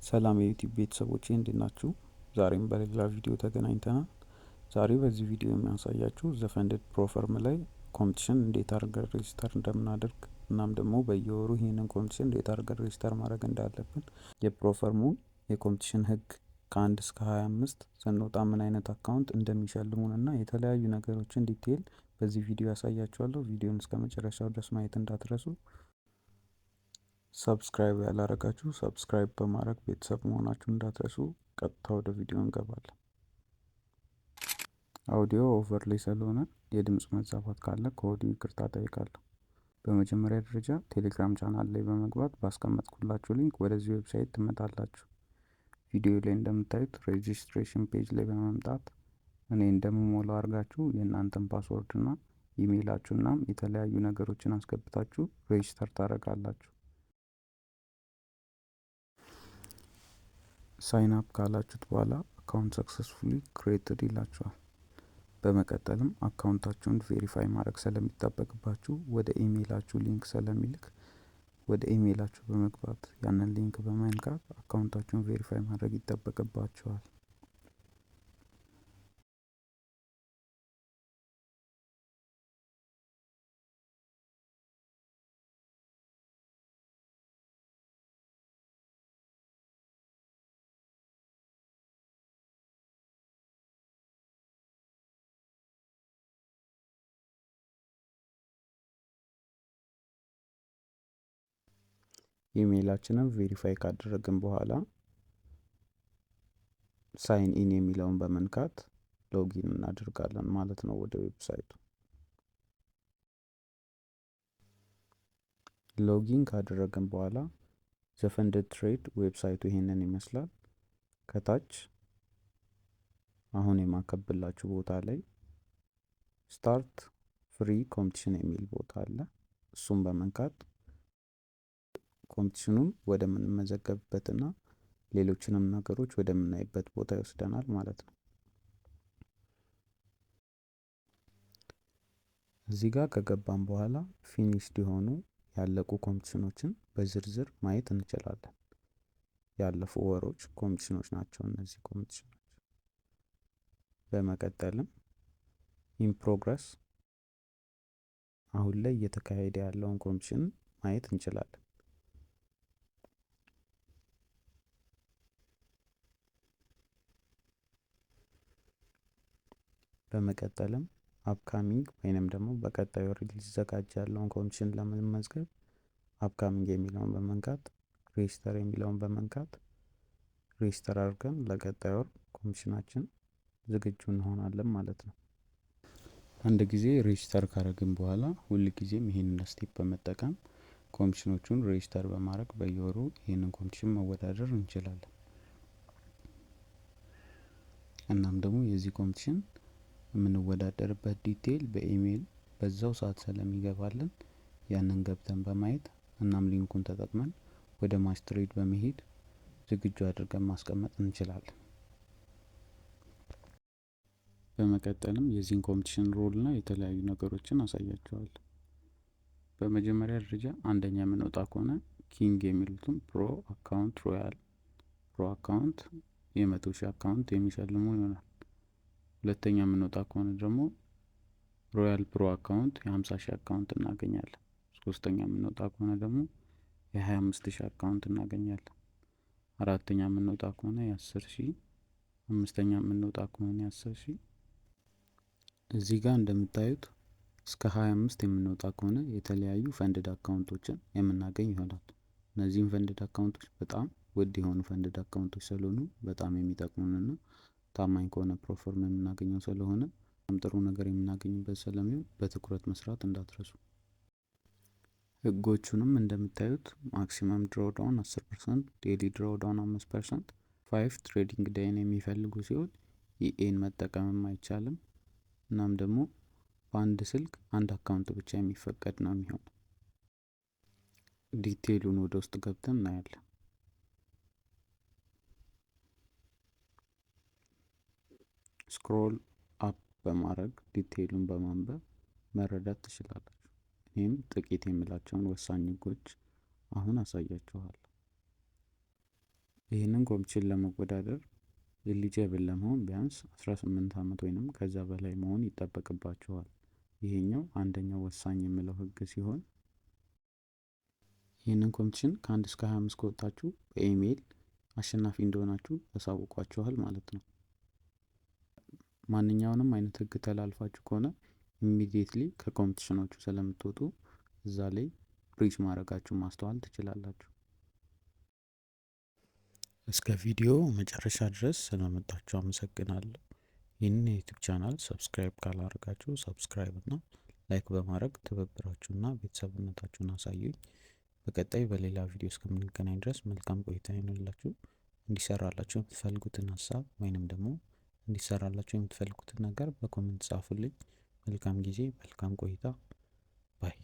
ሰላም የዩቲዩብ ቤተሰቦቼ እንዴት ናችሁ? ዛሬም በሌላ ቪዲዮ ተገናኝተናል። ዛሬ በዚህ ቪዲዮ የሚያሳያችሁ ዘፈንድድ ፕሮፈርም ላይ ኮምፒቲሽን እንዴት አድርገን ሬጅስተር እንደምናደርግ እናም ደግሞ በየወሩ ይህንን ኮምፒቲሽን እንዴት አድርገን ሬጅስተር ማድረግ እንዳለብን የፕሮፈርሙን የኮምፒቲሽን ህግ ከ1 እስከ 25 ስንወጣ ምን አይነት አካውንት እንደሚሸልሙን እና የተለያዩ ነገሮችን ዲቴይል በዚህ ቪዲዮ ያሳያችኋለሁ። ቪዲዮን እስከ መጨረሻው ድረስ ማየት እንዳትረሱ። ሰብስክራይብ ያላረጋችሁ ሰብስክራይብ በማድረግ ቤተሰብ መሆናችሁን እንዳትረሱ። ቀጥታ ወደ ቪዲዮ እንገባለን። አውዲዮ ኦቨርሌይ ስለሆነ የድምፅ መዛባት ካለ ከወዲሁ ይቅርታ ጠይቃለሁ። በመጀመሪያ ደረጃ ቴሌግራም ቻናል ላይ በመግባት ባስቀመጥኩላችሁ ሊንክ ወደዚህ ዌብሳይት ትመጣላችሁ። ቪዲዮ ላይ እንደምታዩት ሬጂስትሬሽን ፔጅ ላይ በመምጣት እኔ እንደምሞላው አድርጋችሁ የእናንተን ፓስወርድ እና ኢሜይላችሁና የተለያዩ ነገሮችን አስገብታችሁ ሬጂስተር ታደርጋላችሁ። ሳይን አፕ ካላችሁት በኋላ አካውንት ሰክሰስፉሊ ክሬትድ ይላችኋል። በመቀጠልም አካውንታችሁን ቬሪፋይ ማድረግ ስለሚጠበቅባችሁ ወደ ኢሜይላችሁ ሊንክ ስለሚልክ ወደ ኢሜይላችሁ በመግባት ያንን ሊንክ በመንካት አካውንታችሁን ቬሪፋይ ማድረግ ይጠበቅባችኋል። ኢሜይላችንን ቬሪፋይ ካደረግን በኋላ ሳይን ኢን የሚለውን በመንካት ሎጊን እናደርጋለን ማለት ነው ወደ ዌብሳይቱ። ሎጊን ካደረግን በኋላ ዘፈንድድ ትሬድ ዌብሳይቱ ይሄንን ይመስላል። ከታች አሁን የማከብላችሁ ቦታ ላይ ስታርት ፍሪ ኮምፒቲሽን የሚል ቦታ አለ። እሱም በመንካት ኮምፒቲሽኑን ወደምንመዘገብበትና ሌሎችንም ነገሮች ወደምናይበት ቦታ ይወስደናል ማለት ነው። እዚህ ጋር ከገባን በኋላ ፊኒሽድ የሆኑ ያለቁ ኮምፒቲሽኖችን በዝርዝር ማየት እንችላለን። ያለፉ ወሮች ኮምፒቲሽኖች ናቸው እነዚህ ኮምፒቲሽኖች። በመቀጠልም ኢን ፕሮግረስ አሁን ላይ እየተካሄደ ያለውን ኮምፒቲሽን ማየት እንችላለን። በመቀጠልም አፕካሚንግ ወይንም ደግሞ በቀጣዩ ወር ሊዘጋጅ ያለውን ኮምፒቲሽን ለመመዝገብ አፕካሚንግ የሚለውን በመንካት ሬጅስተር የሚለውን በመንካት ሬጅስተር አድርገን ለቀጣዩ ወር ኮምፒቲሽናችን ዝግጁ እንሆናለን ማለት ነው። አንድ ጊዜ ሬጅስተር ካደረግን በኋላ ሁል ጊዜም ይሄንን ስቴፕ በመጠቀም ኮምፒቲሽኖቹን ሬጅስተር በማድረግ በየወሩ ይሄንን ኮምፒቲሽን መወዳደር እንችላለን። እናም ደግሞ የዚህ ኮምፒቲሽን የምንወዳደርበት ዲቴይል በኢሜይል በዛው ሰዓት ስለሚገባልን ያንን ገብተን በማየት እናም ሊንኩን ተጠቅመን ወደ ማች ትሬድ በመሄድ ዝግጁ አድርገን ማስቀመጥ እንችላለን። በመቀጠልም የዚህን ኮምፒቲሽን ሮል እና የተለያዩ ነገሮችን አሳያቸዋለሁ። በመጀመሪያ ደረጃ አንደኛ የምንወጣ ከሆነ ኪንግ የሚሉትን ፕሮ አካውንት ፕሮ አካውንት የ100,000 አካውንት የሚሸልሙ ይሆናል። ሁለተኛ የምንወጣ ከሆነ ደግሞ ሮያል ፕሮ አካውንት የ50,000 አካውንት እናገኛለን። ሶስተኛ የምንወጣ ከሆነ ደግሞ የ25,000 አካውንት እናገኛለን። አራተኛ የምንወጣ ከሆነ የ10,000፣ አምስተኛ የምንወጣ ከሆነ የ10,000። እዚህ ጋር እንደምታዩት እስከ 25 የምንወጣ ከሆነ የተለያዩ ፈንድድ አካውንቶችን የምናገኝ ይሆናል። እነዚህም ፈንድድ አካውንቶች በጣም ውድ የሆኑ ፈንድድ አካውንቶች ስለሆኑ በጣም የሚጠቅሙንና ታማኝ ከሆነ ፕሮፈርም የምናገኘው ስለሆነ ጥሩ ነገር የምናገኝበት ስለሚሆን በትኩረት መስራት እንዳትረሱ። ህጎቹንም እንደምታዩት ማክሲመም ድሮዳውን 10%፣ ዴሊ ድሮዳውን 5%፣ 5 ትሬዲንግ ዴይን የሚፈልጉ ሲሆን ኢኤን መጠቀምም አይቻልም። እናም ደግሞ በአንድ ስልክ አንድ አካውንት ብቻ የሚፈቀድ ነው የሚሆነው። ዲቴይሉን ወደ ውስጥ ገብተን እናያለን። ስክሮል አፕ በማድረግ ዲቴይሉን በማንበብ መረዳት ትችላላችሁ። እኔም ጥቂት የምላቸውን ወሳኝ ህጎች አሁን አሳያችኋለሁ። ይህንን ኮምፒቲሽን ለመወዳደር ኤሊጀብል ለመሆን ቢያንስ 18 ዓመት ወይንም ከዛ በላይ መሆን ይጠበቅባችኋል። ይሄኛው አንደኛው ወሳኝ የምለው ህግ ሲሆን ይህንን ኮምፒቲሽን ከ1 እስከ 25 ከወጣችሁ በኢሜይል አሸናፊ እንደሆናችሁ ያሳውቋችኋል ማለት ነው። ማንኛውንም አይነት ህግ ተላልፋችሁ ከሆነ ኢሚዲየትሊ ከኮምፒቲሽኖቹ ስለምትወጡ እዛ ላይ ብሪጅ ማድረጋችሁን ማስተዋል ትችላላችሁ። እስከ ቪዲዮ መጨረሻ ድረስ ስለመጣችሁ አመሰግናለሁ። ይህንን የዩቲዩብ ቻናል ሰብስክራይብ ካላደረጋችሁ ሰብስክራይብ እና ላይክ በማድረግ ትብብራችሁና ቤተሰብነታችሁን አሳዩኝ። በቀጣይ በሌላ ቪዲዮ እስከምንገናኝ ድረስ መልካም ቆይታ ይሁንላችሁ። እንዲሰራላችሁ የምትፈልጉትን ሀሳብ ወይንም ደግሞ እንዲሰራላችሁ የምትፈልጉትን ነገር በኮሜንት ጻፉልኝ። መልካም ጊዜ፣ መልካም ቆይታ ባይ